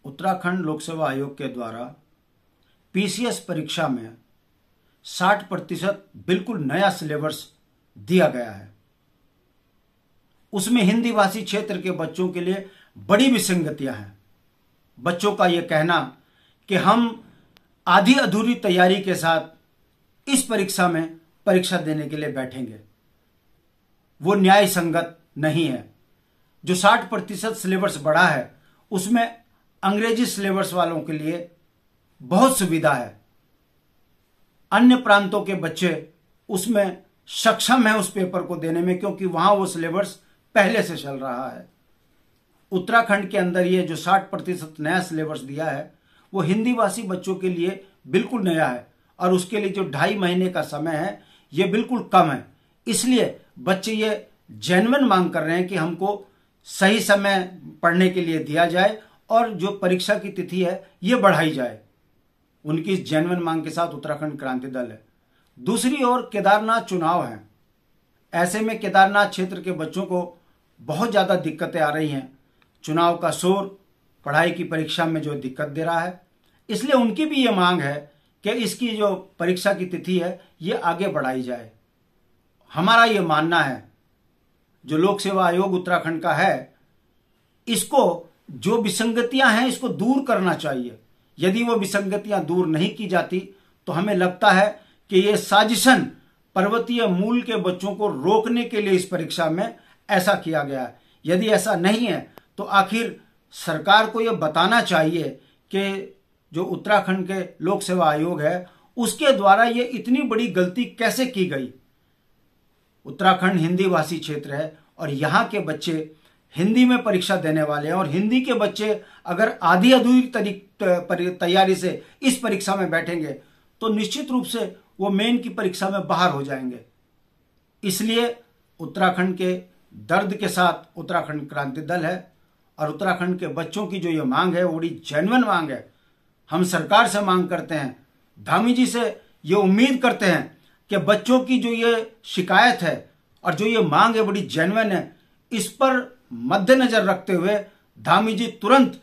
उत्तराखंड लोक सेवा आयोग के द्वारा पीसीएस परीक्षा में 60% बिल्कुल नया सिलेबस दिया गया है। उसमें हिंदी भाषी क्षेत्र के बच्चों के लिए बड़ी विसंगतियां हैं। बच्चों का यह कहना कि हम आधी अधूरी तैयारी के साथ इस परीक्षा में परीक्षा देने के लिए बैठेंगे, वो न्याय संगत नहीं है। जो 60% सिलेबस बढ़ा है उसमें अंग्रेजी सिलेबस वालों के लिए बहुत सुविधा है। अन्य प्रांतों के बच्चे उसमें सक्षम है उस पेपर को देने में, क्योंकि वहां वो सिलेबस पहले से चल रहा है। उत्तराखंड के अंदर ये जो 60% नया सिलेबस दिया है वो हिंदी भाषी बच्चों के लिए बिल्कुल नया है, और उसके लिए जो 2.5 महीने का समय है ये बिल्कुल कम है। इसलिए बच्चे ये जेन्युइन मांग कर रहे हैं कि हमको सही समय पढ़ने के लिए दिया जाए और जो परीक्षा की तिथि है ये बढ़ाई जाए। उनकी इस जेन्युइन मांग के साथ उत्तराखंड क्रांति दल है। दूसरी ओर केदारनाथ चुनाव है। ऐसे में केदारनाथ क्षेत्र के बच्चों को बहुत ज़्यादा दिक्कतें आ रही हैं। चुनाव का शोर पढ़ाई की परीक्षा में जो दिक्कत दे रहा है, इसलिए उनकी भी ये मांग है कि इसकी जो परीक्षा की तिथि है ये आगे बढ़ाई जाए। हमारा ये मानना है, जो लोक सेवा आयोग उत्तराखंड का है, इसको जो विसंगतियां हैं इसको दूर करना चाहिए। यदि वो विसंगतियां दूर नहीं की जाती तो हमें लगता है कि ये साजिशन पर्वतीय मूल के बच्चों को रोकने के लिए इस परीक्षा में ऐसा किया गया है। यदि ऐसा नहीं है तो आखिर सरकार को यह बताना चाहिए कि जो उत्तराखंड के लोक सेवा आयोग है उसके द्वारा ये इतनी बड़ी गलती कैसे की गई। उत्तराखंड हिंदी भाषी क्षेत्र है और यहाँ के बच्चे हिंदी में परीक्षा देने वाले हैं, और हिंदी के बच्चे अगर आधी अधूरी तैयारी से इस परीक्षा में बैठेंगे तो निश्चित रूप से वो मेन की परीक्षा में बाहर हो जाएंगे। इसलिए उत्तराखंड के दर्द के साथ उत्तराखंड क्रांति दल है, और उत्तराखंड के बच्चों की जो ये मांग है वो बड़ी जेन्युइन मांग है। हम सरकार से मांग करते हैं, धामी जी से ये उम्मीद करते हैं कि बच्चों की जो ये शिकायत है और जो ये मांग है बड़ी जेन्युइन है, इस पर मद्देनजर रखते हुए धामी जी तुरंत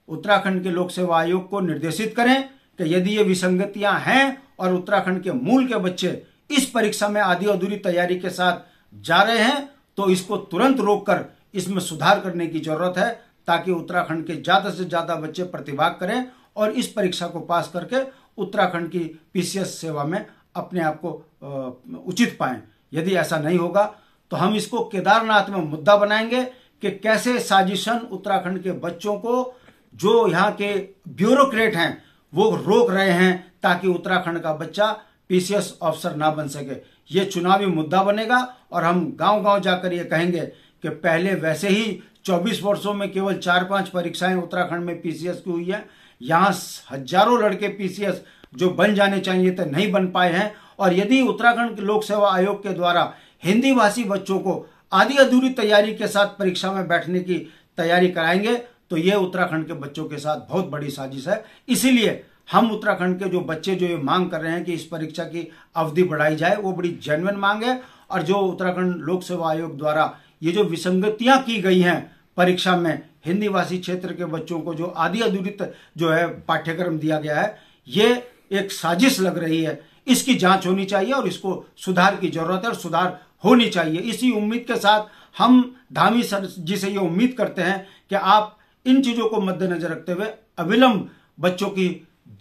उत्तराखंड के लोक सेवा आयोग को निर्देशित करें कि यदि ये विसंगतियां हैं और उत्तराखंड के मूल के बच्चे इस परीक्षा में आधी अधूरी तैयारी के साथ जा रहे हैं तो इसको तुरंत रोककर इसमें सुधार करने की जरूरत है, ताकि उत्तराखंड के ज्यादा से ज्यादा बच्चे प्रतिभाग करें और इस परीक्षा को पास करके उत्तराखंड की पीसीएस सेवा में अपने आप को उचित पाएं। यदि ऐसा नहीं होगा तो हम इसको केदारनाथ में मुद्दा बनाएंगे कि कैसे साजिशन उत्तराखंड के बच्चों को, जो यहाँ के ब्यूरोक्रेट हैं, वो रोक रहे हैं ताकि उत्तराखंड का बच्चा पीसीएस अफसर ना बन सके। ये चुनावी मुद्दा बनेगा और हम गांव-गांव जाकर ये कहेंगे कि पहले वैसे ही 24 वर्षों में केवल 4-5 परीक्षाएं उत्तराखंड में पीसीएस की हुई है। यहाँ हजारों लड़के पीसीएस जो बन जाने चाहिए थे नहीं बन पाए हैं, और यदि उत्तराखंड के लोक सेवा आयोग के द्वारा हिंदी भाषी बच्चों को आधी अधूरी तैयारी के साथ परीक्षा में बैठने की तैयारी कराएंगे तो ये उत्तराखंड के बच्चों के साथ बहुत बड़ी साजिश है। इसीलिए हम उत्तराखंड के जो बच्चे जो ये मांग कर रहे हैं कि इस परीक्षा की अवधि बढ़ाई जाए, वो बड़ी जेन्युइन मांग है। और जो उत्तराखंड लोक सेवा आयोग द्वारा ये जो विसंगतियां की गई हैं परीक्षा में हिंदी भाषी क्षेत्र के बच्चों को जो आधी अधूरी जो है पाठ्यक्रम दिया गया है, ये एक साजिश लग रही है। इसकी जांच होनी चाहिए और इसको सुधार की जरूरत है और सुधार होनी चाहिए। इसी उम्मीद के साथ हम धामी सर जी से ये उम्मीद करते हैं कि आप इन चीजों को मद्देनजर रखते हुए अविलंब बच्चों की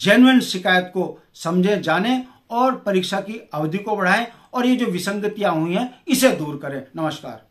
जेन्युइन शिकायत को समझें, जानें और परीक्षा की अवधि को बढ़ाएं और ये जो विसंगतियां हुई हैं इसे दूर करें। नमस्कार।